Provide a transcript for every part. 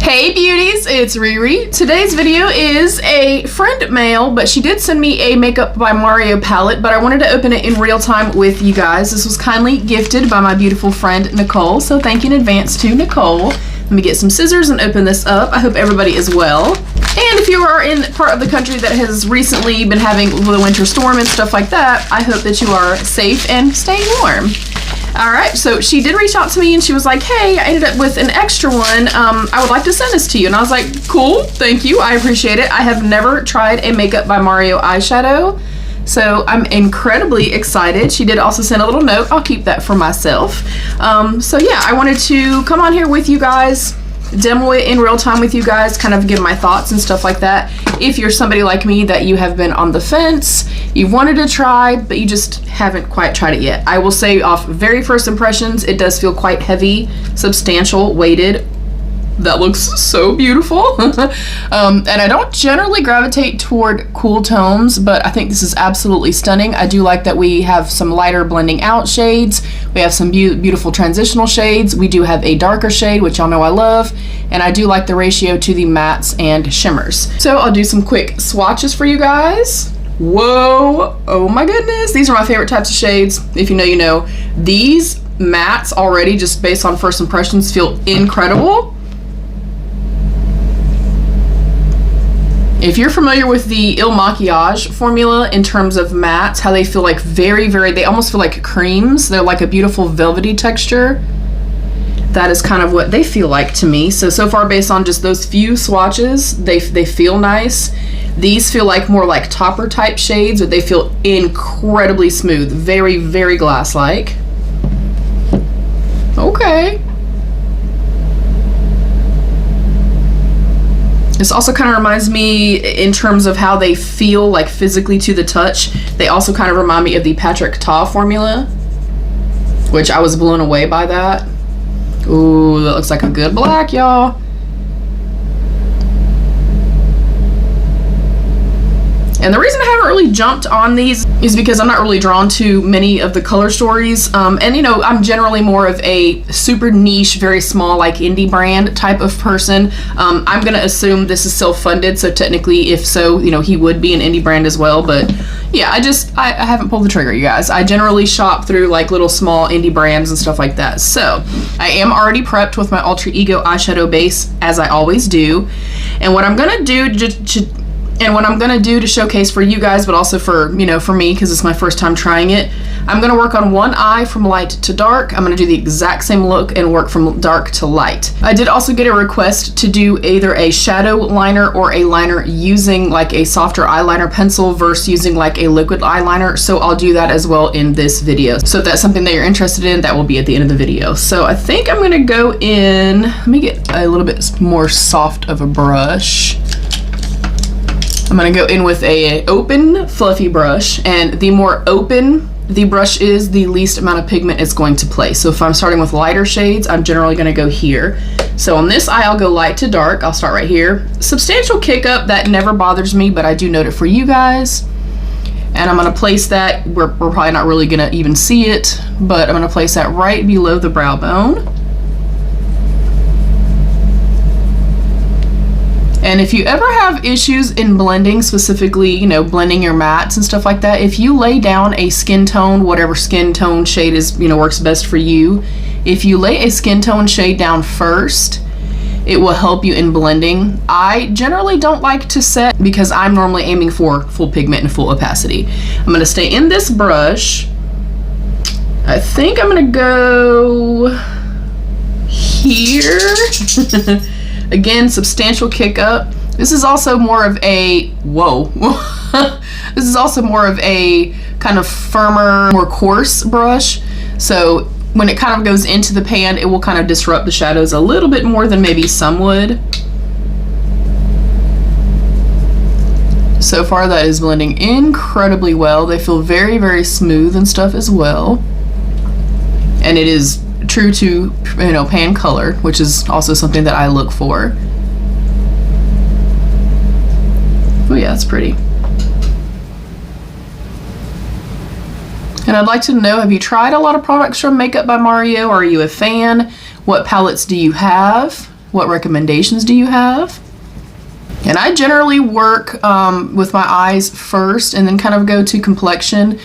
Hey beauties, it's Riri. Today's video is a friend mail, but she did send me a Makeup by Mario palette, but I wanted to open it in real time with you guys. This was kindly gifted by my beautiful friend Nicole, so thank you in advance to Nicole. Let me get some scissors and open this up. I hope everybody is well. And if you are in part of the country that has recently been having the winter storm and stuff like that, I hope that you are safe and staying warm. Alright, so she did reach out to me and she was like, hey, I ended up with an extra one. I would like to send this to you. And I was like, cool, thank you. I appreciate it. I have never tried a Makeup by Mario eyeshadow, so I'm incredibly excited. She did also send a little note. I'll keep that for myself. So yeah, I wanted to come on here with you guys, demo it in real time with you guys, kind of give my thoughts and stuff like that. If you're somebody like me that you have been on the fence, you've wanted to try, but you just haven't quite tried it yet. I will say off very first impressions, it does feel quite heavy, substantial, weighted. That looks so beautiful. And I don't generally gravitate toward cool tones, but I think this is absolutely stunning. I do like that we have some lighter blending out shades. We have some beautiful transitional shades. We do have a darker shade, which y'all know I love. And I do like the ratio to the mattes and shimmers. So I'll do some quick swatches for you guys. Whoa, oh my goodness. These are my favorite types of shades. If you know, you know. These mattes already, just based on first impressions, feel incredible. If you're familiar with the Il Makiage formula in terms of mattes, how they feel like they almost feel like creams. They're like a beautiful velvety texture. That is kind of what they feel like to me. So far based on just those few swatches, they feel nice. These feel like more like topper type shades, but they feel incredibly smooth. Very, very glass-like. Okay. This also kind of reminds me in terms of how they feel like physically to the touch. They also kind of remind me of the Patrick Ta formula, which I was blown away by that. Ooh, that looks like a good black, y'all. And the reason I haven't really jumped on these is because I'm not really drawn to many of the color stories. And you know, I'm generally more of a super niche, very small, like indie brand type of person. I'm gonna assume this is self-funded, so technically, if so, you know, he would be an indie brand as well. But yeah, I haven't pulled the trigger, you guys. I generally shop through like little small indie brands and stuff like that. So I am already prepped with my Alter Ego eyeshadow base, as I always do. And what I'm gonna do to showcase for you guys, but also for, you know, for me, because it's my first time trying it, I'm going to work on one eye from light to dark. I'm going to do the exact same look and work from dark to light. I did also get a request to do either a shadow liner or a liner using like a softer eyeliner pencil versus using like a liquid eyeliner, so I'll do that as well in this video. So if that's something that you're interested in, that will be at the end of the video. So I think I'm going to go in, let me get a little bit more soft of a brush. I'm gonna go in with a open, fluffy brush, and the more open the brush is, the least amount of pigment it's going to place. So if I'm starting with lighter shades, I'm generally gonna go here. So on this eye, I'll go light to dark. I'll start right here. Substantial kick up, that never bothers me, but I do note it for you guys. And I'm gonna place that, we're probably not really gonna even see it, but I'm gonna place that right below the brow bone. And if you ever have issues in blending, specifically, you know, blending your mattes and stuff like that, if you lay down a skin tone, whatever skin tone shade is, you know, works best for you, if you lay a skin tone shade down first, it will help you in blending. I generally don't like to set because I'm normally aiming for full pigment and full opacity. I'm going to stay in this brush. I think I'm going to go here. Again, substantial kick up. This is also more of a, whoa. This is also more of a kind of firmer, more coarse brush. So when it kind of goes into the pan, it will kind of disrupt the shadows a little bit more than maybe some would. So far that is blending incredibly well. They feel very, very smooth and stuff as well. And it is true to, you know, pan color, which is also something that I look for. Oh yeah, that's pretty. And I'd like to know, have you tried a lot of products from Makeup by Mario? Are you a fan? What palettes do you have? What recommendations do you have? And I generally work with my eyes first and then kind of go to complexion.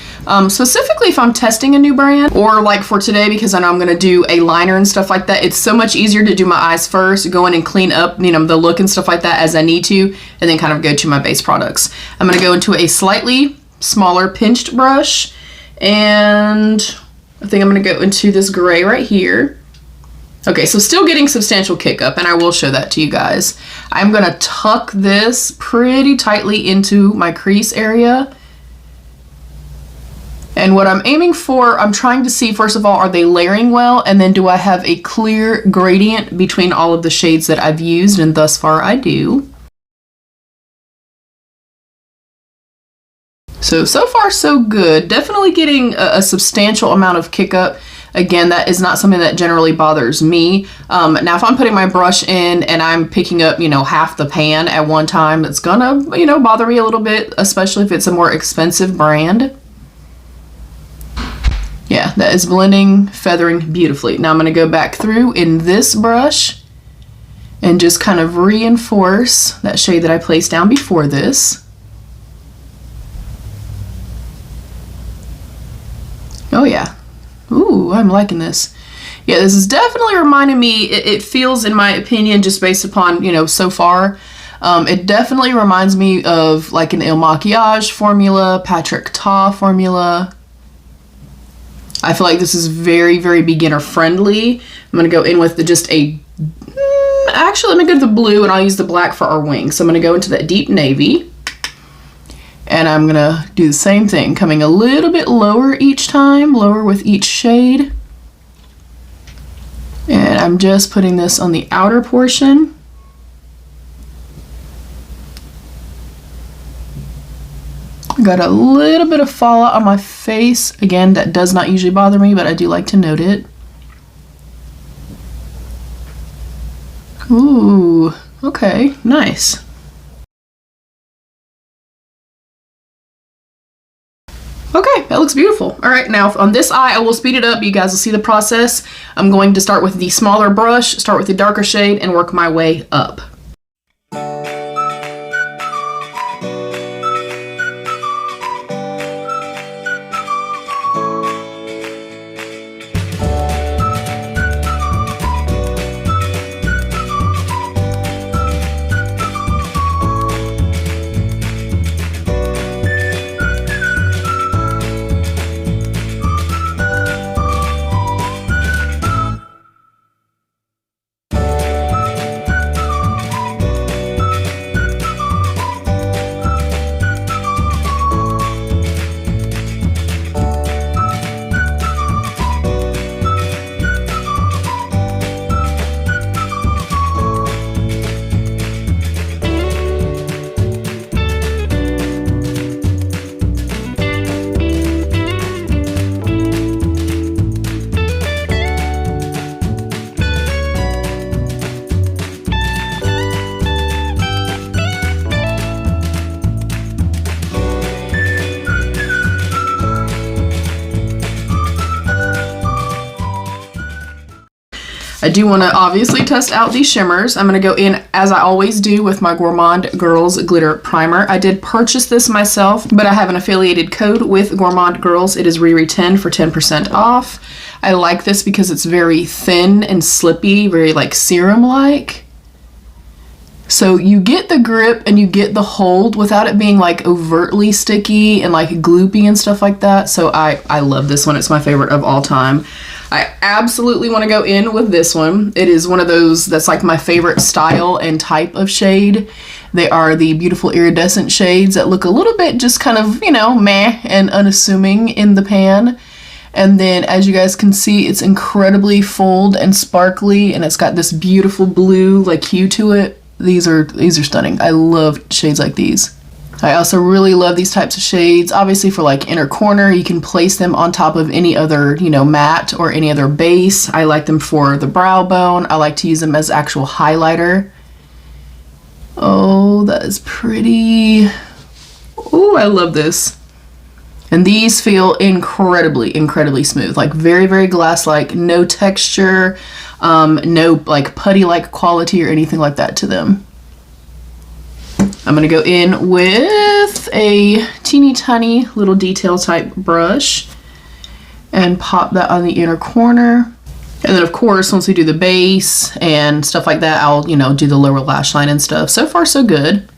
Specifically if I'm testing a new brand, or like for today, because I know I'm gonna do a liner and stuff like that, it's so much easier to do my eyes first, go in and clean up, you know, the look and stuff like that as I need to, and then kind of go to my base products. I'm gonna go into a slightly smaller pinched brush, and I think I'm gonna go into this gray right here. Okay, so still getting substantial kick up, and I will show that to you guys. I'm gonna tuck this pretty tightly into my crease area. And what I'm aiming for, I'm trying to see, first of all, are they layering well? And then do I have a clear gradient between all of the shades that I've used? And thus far I do. So far so good. Definitely getting a substantial amount of kick up. Again, that is not something that generally bothers me. Now, if I'm putting my brush in and I'm picking up, you know, half the pan at one time, it's gonna, you know, bother me a little bit, especially if it's a more expensive brand. Yeah, that is blending, feathering beautifully. Now I'm gonna go back through in this brush and just kind of reinforce that shade that I placed down before this. Oh yeah. Ooh, I'm liking this. Yeah, this is definitely reminding me, it feels, in my opinion, just based upon, you know, so far, it definitely reminds me of like an Il Makiage formula, Patrick Ta formula. I feel like this is very, very beginner friendly. I'm gonna go in with actually, let me go to the blue and I'll use the black for our wings. So I'm gonna go into that deep navy. And I'm gonna do the same thing, coming a little bit lower each time, lower with each shade. And I'm just putting this on the outer portion. I got a little bit of fallout on my face. Again, that does not usually bother me, but I do like to note it. Ooh, okay, nice. Okay, that looks beautiful. All right, now on this eye, I will speed it up. You guys will see the process. I'm going to start with the smaller brush, start with the darker shade, and work my way up. I do want to obviously test out these shimmers. I'm going to go in, as I always do, with my Gourmande Girls Glitter Primer. I did purchase this myself, but I have an affiliated code with Gourmande Girls. It is RIRI10 for 10% off. I like this because it's very thin and slippy, very like serum-like. So you get the grip and you get the hold without it being like overtly sticky and like gloopy and stuff like that. So I love this one. It's my favorite of all time. I absolutely want to go in with this one. It is one of those that's like my favorite style and type of shade. They are the beautiful iridescent shades that look a little bit just kind of, you know, meh and unassuming in the pan. And then as you guys can see, it's incredibly full and sparkly, and it's got this beautiful blue like hue to it. These are stunning. I love shades like these. I also really love these types of shades. Obviously for like inner corner, you can place them on top of any other, you know, matte or any other base. I like them for the brow bone. I like to use them as actual highlighter. Oh, that is pretty. Oh, I love this. And these feel incredibly, incredibly smooth. Like very, very glass-like, no texture. No like putty-like quality or anything like that to them. I'm gonna go in with a teeny tiny little detail type brush and pop that on the inner corner. And then of course, once we do the base and stuff like that, I'll, you know, do the lower lash line and stuff. So far, so good.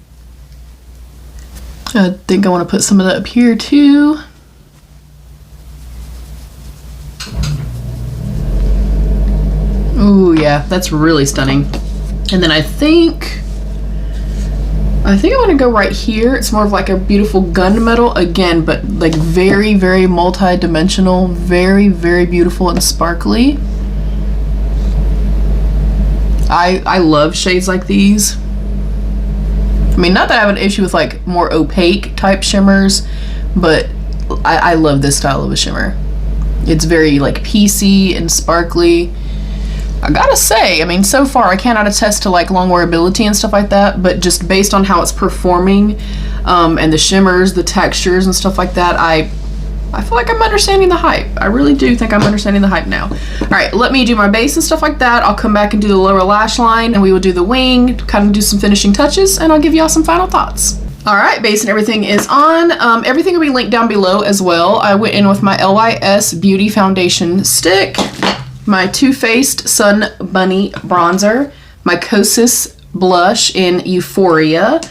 I think I want to put some of that up here too. Ooh, yeah, that's really stunning. And then I think I want to go right here. It's more of like a beautiful gunmetal again, but like very, very multi-dimensional, very, very beautiful and sparkly. I love shades like these. I mean, not that I have an issue with like more opaque type shimmers, but I love this style of a shimmer. It's very like piecey and sparkly. I gotta say, I mean, so far I cannot attest to like long wearability and stuff like that, but just based on how it's performing and the shimmers, the textures and stuff like that, I feel like I'm understanding the hype. I really do think I'm understanding the hype now. All right, let me do my base and stuff like that. I'll come back and do the lower lash line, and we will do the wing, kind of do some finishing touches, and I'll give y'all some final thoughts. All right, base and everything is on. Everything will be linked down below as well. I went in with my LYS Beauty Foundation Stick, my Too Faced Sun Bunny Bronzer, my Kosas Blush in Euphoria.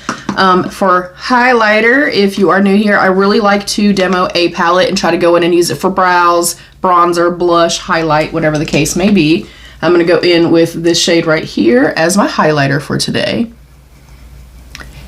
For highlighter, if you are new here, I really like to demo a palette and try to go in and use it for brows, bronzer, blush, highlight, whatever the case may be. I'm going to go in with this shade right here as my highlighter for today.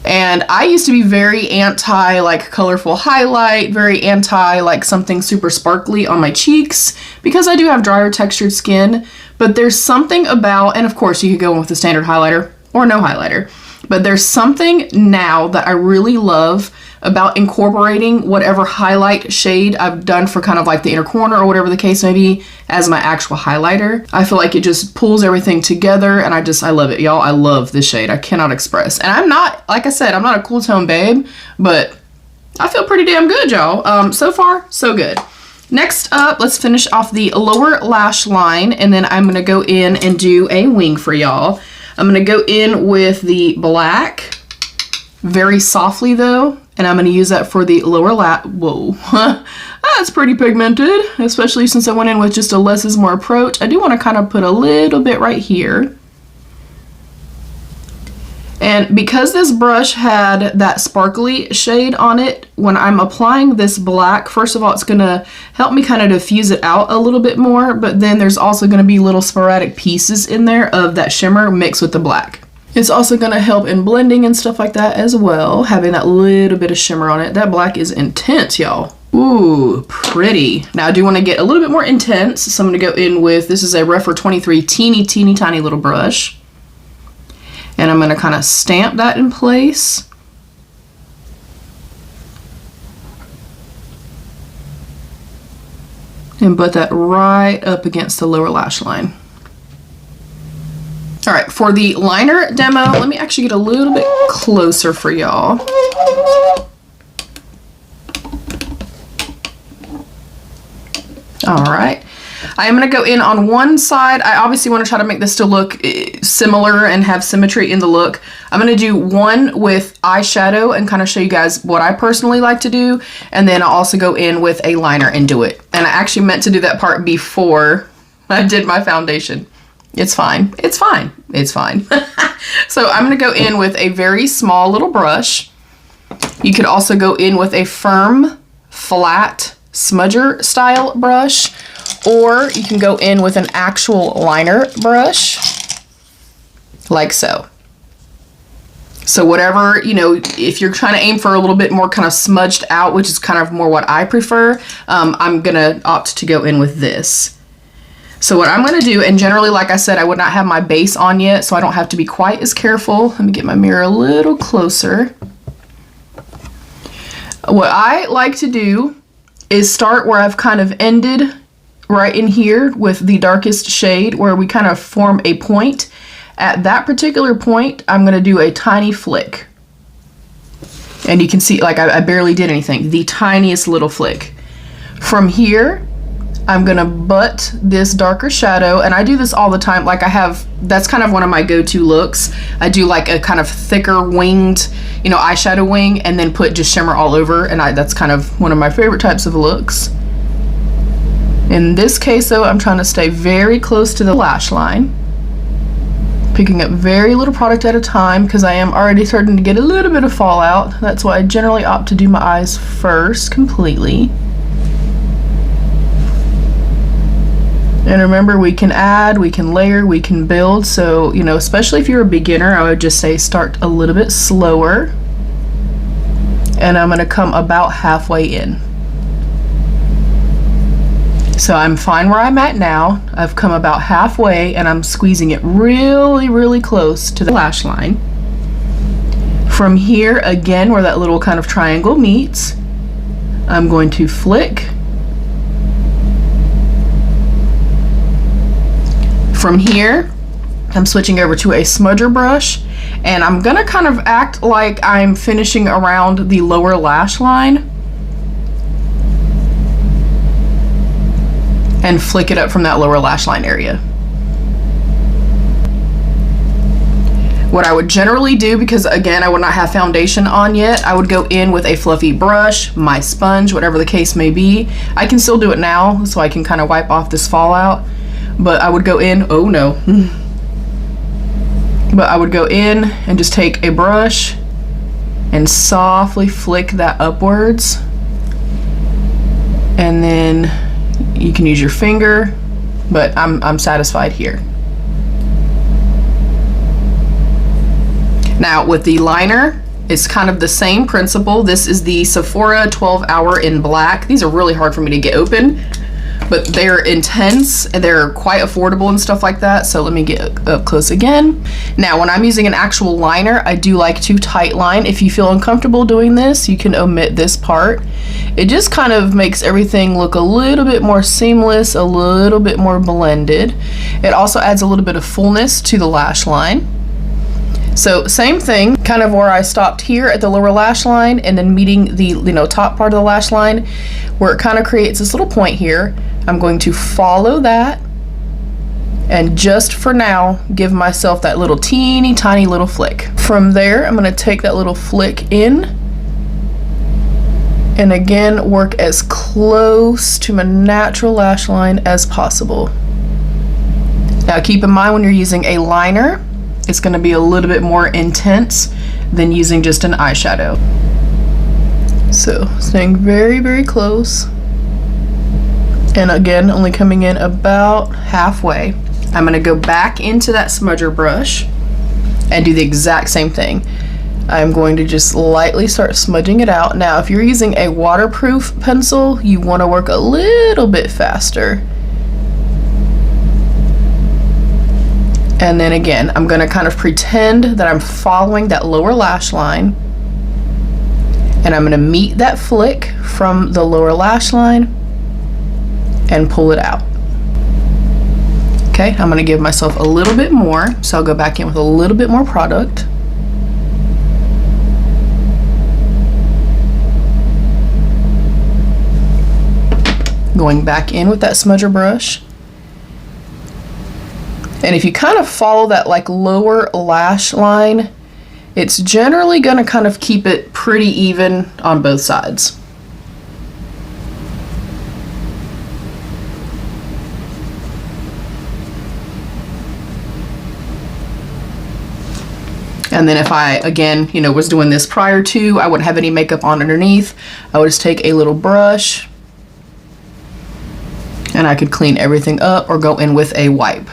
And I used to be very anti like colorful highlight, very anti like something super sparkly on my cheeks because I do have drier textured skin, but there's something about, and of course you could go in with a standard highlighter or no highlighter, but there's something now that I really love about incorporating whatever highlight shade I've done for kind of like the inner corner or whatever the case may be as my actual highlighter. I feel like it just pulls everything together, and I love it, y'all. I love this shade. I cannot express. And I'm not, like I said, I'm not a cool tone babe, but I feel pretty damn good, y'all. So far, so good. Next up, let's finish off the lower lash line, and then I'm gonna go in and do a wing for y'all. I'm gonna go in with the black, very softly though, and I'm gonna use that for the lower lash. Whoa, that's pretty pigmented, especially since I went in with just a less is more approach. I do wanna kind of put a little bit right here. And because this brush had that sparkly shade on it, when I'm applying this black, first of all, it's gonna help me kind of diffuse it out a little bit more, but then there's also gonna be little sporadic pieces in there of that shimmer mixed with the black. It's also gonna help in blending and stuff like that as well, having that little bit of shimmer on it. That black is intense, y'all. Ooh, pretty. Now I do wanna get a little bit more intense, so I'm gonna go in with, this is a REFERRAL 23 teeny tiny little brush. And I'm gonna kind of stamp that in place. And put that right up against the lower lash line. All right, for the liner demo, let me actually get a little bit closer for y'all. All right. I am going to go in on one side. I obviously want to try to make this to look similar and have symmetry in the look. I'm going to do one with eyeshadow and kind of show you guys what I personally like to do. And then I'll also go in with a liner and do it. And I actually meant to do that part before I did my foundation. It's fine. It's fine. It's fine. So I'm going to go in with a very small little brush. You could also go in with a firm, flat smudger style brush, or you can go in with an actual liner brush like so. So whatever, you know, if you're trying to aim for a little bit more kind of smudged out, which is kind of more what I prefer, I'm gonna opt to go in with this. So what I'm gonna do, and generally, like I said, I would not have my base on yet, so I don't have to be quite as careful. Let me get my mirror a little closer. What I like to do is start where I've kind of ended right in here with the darkest shade, where we kind of form a point. At that particular point, I'm gonna do a tiny flick. And you can see, like, I barely did anything, the tiniest little flick. From here, I'm gonna butt this darker shadow, and I do this all the time. Like that's kind of one of my go-to looks. I do like a kind of thicker winged, you know, eyeshadow wing, and then put just shimmer all over, and that's kind of one of my favorite types of looks. In this case though, I'm trying to stay very close to the lash line, picking up very little product at a time because I am already starting to get a little bit of fallout. That's why I generally opt to do my eyes first completely. And remember, we can add, we can layer, we can build. So, you know, especially if you're a beginner, I would just say start a little bit slower. And I'm gonna come about halfway in. So I'm fine where I'm at now. I've come about halfway and I'm squeezing it really, really close to the lash line. From here, again, where that little kind of triangle meets, I'm going to flick. From here, I'm switching over to a smudger brush, and I'm gonna kind of act like I'm finishing around the lower lash line and flick it up from that lower lash line area. What I would generally do, because again, I would not have foundation on yet, I would go in with a fluffy brush, my sponge, whatever the case may be. I can still do it now, so I can kind of wipe off this fallout. But I would go in, oh no. But I would go in and just take a brush and softly flick that upwards. And then you can use your finger, but I'm satisfied here. Now with the liner, it's kind of the same principle. This is the Sephora 12 Hour in Black. These are really hard for me to get open, but they're intense and they're quite affordable and stuff like that. So let me get up close again. Now, when I'm using an actual liner, I do like to tight line. If you feel uncomfortable doing this, you can omit this part. It just kind of makes everything look a little bit more seamless, a little bit more blended. It also adds a little bit of fullness to the lash line. So same thing, kind of where I stopped here at the lower lash line and then meeting the, you know, top part of the lash line where it kind of creates this little point here. I'm going to follow that and just for now give myself that little teeny tiny little flick. From there, I'm going to take that little flick in and again work as close to my natural lash line as possible. Now keep in mind, when you're using a liner, it's going to be a little bit more intense than using just an eyeshadow. So staying very, very close. And again, only coming in about halfway. I'm going to go back into that smudger brush and do the exact same thing. I'm going to just lightly start smudging it out. Now, if you're using a waterproof pencil, you want to work a little bit faster. And then again, I'm going to kind of pretend that I'm following that lower lash line. And I'm going to meet that flick from the lower lash line and pull it out. Okay, I'm going to give myself a little bit more. So I'll go back in with a little bit more product. Going back in with that smudger brush. And if you kind of follow that like lower lash line, it's generally going to kind of keep it pretty even on both sides. And then if I, again, you know, was doing this prior to, I wouldn't have any makeup on underneath. I would just take a little brush and I could clean everything up or go in with a wipe.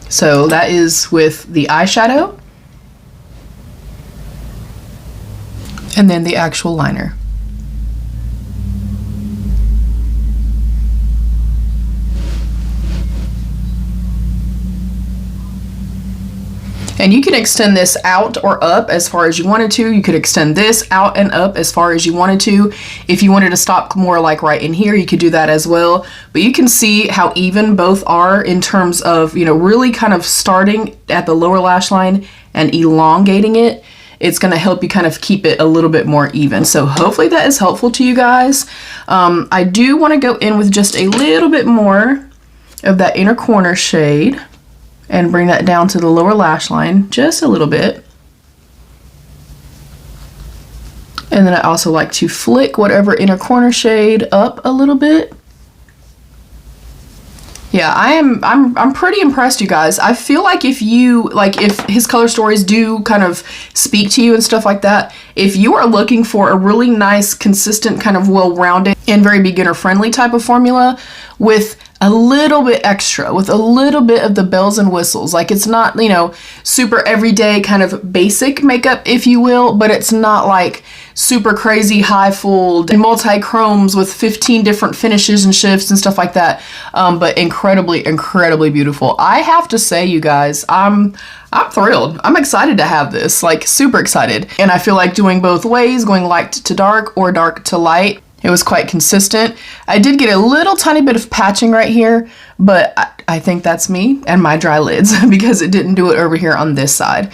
So that is with the eyeshadow and then the actual liner. And you can extend this out or up as far as you wanted to. You could extend this out and up as far as you wanted to. If you wanted to stop more like right in here, you could do that as well. But you can see how even both are in terms of, you know, really kind of starting at the lower lash line and elongating it. it's going to help you kind of keep it a little bit more even. So hopefully that is helpful to you guys. I do want to go in with just a little bit more of that inner corner shade and bring that down to the lower lash line just a little bit. And then I also like to flick whatever inner corner shade up a little bit. Yeah, I'm pretty impressed, you guys. I feel like if his color stories do kind of speak to you and stuff like that, if you are looking for a really nice, consistent, kind of well-rounded and very beginner-friendly type of formula with a little bit extra, with a little bit of the bells and whistles, like it's not, you know, super everyday kind of basic makeup, if you will, but it's not like super crazy high fold and multi-chromes with 15 different finishes and shifts and stuff like that, but incredibly beautiful. I have to say, you guys, I'm thrilled. I'm excited to have this, like super excited. And I feel like doing both ways, going light to dark or dark to light, it was quite consistent. I did get a little tiny bit of patching right here, but I think that's me and my dry lids because it didn't do it over here on this side.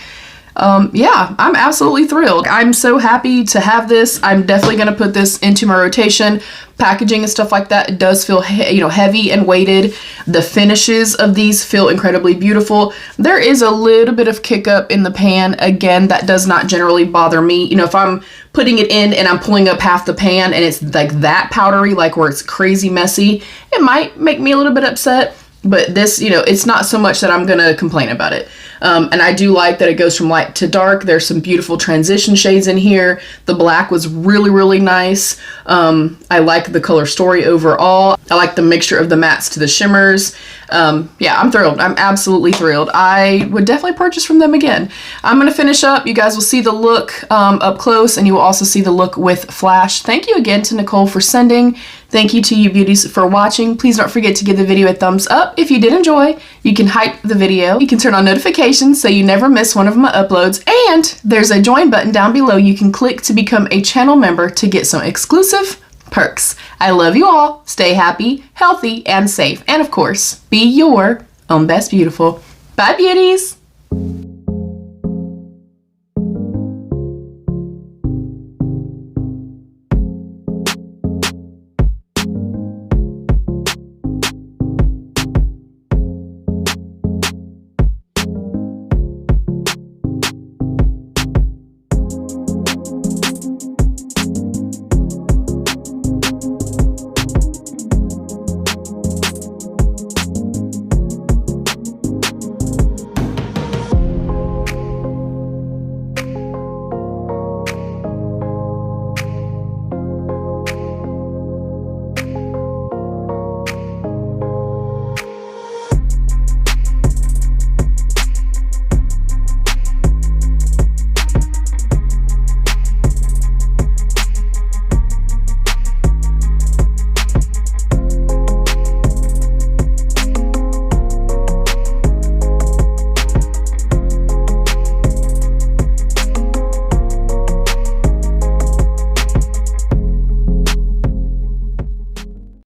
Yeah, I'm absolutely thrilled. I'm so happy to have this. I'm definitely going to put this into my rotation. Packaging and stuff like that, it does feel heavy and weighted. The finishes of these feel incredibly beautiful. There is a little bit of kick up in the pan. Again, that does not generally bother me. You know, if I'm putting it in and I'm pulling up half the pan and it's like that powdery, like where it's crazy messy, it might make me a little bit upset. But this, you know, it's not so much that I'm going to complain about it. And I do like that it goes from light to dark. There's some beautiful transition shades in here. The black was really nice. I like the color story overall. I like the mixture of the mattes to the shimmers. Yeah, I'm thrilled. I'm absolutely thrilled. I would definitely purchase from them again. I'm going to finish up. You guys will see the look up close, and you will also see the look with flash. Thank you again to Nicole for sending. Thank you to you beauties for watching. Please don't forget to give the video a thumbs up if you did enjoy. You can hype the video. You can turn on notifications so you never miss one of my uploads. And there's a join button down below you can click to become a channel member to get some exclusive perks. I love you all. Stay happy, healthy, and safe. And of course, be your own best beautiful. Bye, beauties.